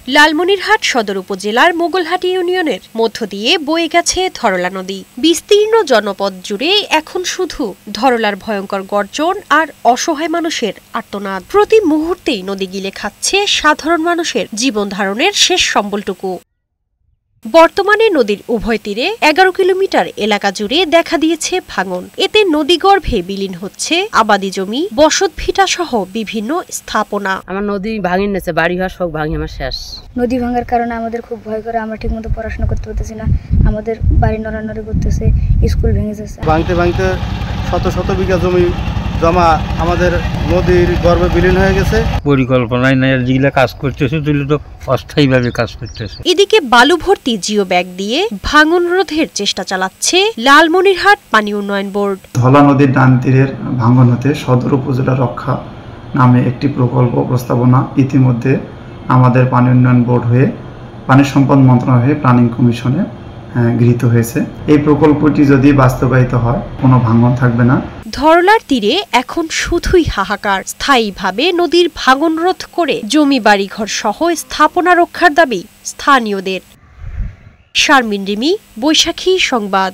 লালমনিরহাট সদর উপজেলার মোগলহাটি ইউনিয়নের মধ্য দিয়ে বয়ে গেছে ধরলা নদী। বিস্তীর্ণ জনপদ জুড়ে এখন শুধু ধরলার ভয়ঙ্কর গর্জন আর অসহায় মানুষের আর্তনাদ। প্রতি মুহূর্তেই নদী গিলে খাচ্ছে সাধারণ মানুষের জীবন ধারণের শেষ সম্বলটুকু। বর্তমানে নদীর উভয় তীরে 11 কিলোমিটার এলাকা জুড়ে দেখা দিয়েছে ভাঙন। এতে নদীগর্ভে বিলীন হচ্ছে আবাদি জমি, বসতভিটা সহ বিভিন্ন স্থাপনা। আমার নদী ভাঙিন নেছে, বাড়ি ঘর সব ভাঙি আমার শেষ। নদী ভাঙার কারণে আমাদের খুব ভয় করে, আমরা ঠিকমতো পড়াশোনা করতে পারতেছি না, আমাদের বাড়ি নড়ানড়ি করতেছে, স্কুল ভেঙে যাচ্ছে। ভাঙতে ভাঙতে শত শত বিঘা জমি জমা আমাদের নদীর গর্ভে বিলীন হয়ে গেছে। পরিকল্পনায় না যেগুলো কাজ করতেছে সেগুলো তো অস্থায়ীভাবে কাজ করতেছে। এদিকে বালু ভর্তি জিও ব্যাগ দিয়ে ভাঙন রোধের চেষ্টা চালাচ্ছে লালমনিরহাট পানি উন্নয়ন বোর্ড। ধলা নদীর ডান তীরের ভাঙন হতে সদর উপজেলা রক্ষা নামে একটি প্রকল্প প্রস্তাবনা ইতিমধ্যে আমাদের পানি উন্নয়ন বোর্ড হয়ে পানি সম্পদ মন্ত্রণালয় হয়ে প্ল্যানিং কমিশনে গৃহীত হয়েছে। এই প্রকল্পটি যদি বাস্তবায়িত হয় কোনো ভাঙন থাকবে না। ধরলার তীরে এখন শুধুই হাহাকার। স্থায়ীভাবে নদীর ভাঙন রোধ করে জমি বাড়িঘর সহ স্থাপনা রক্ষার দাবি স্থানীয়দের। শারমিন রিমি, বৈশাখী সংবাদ।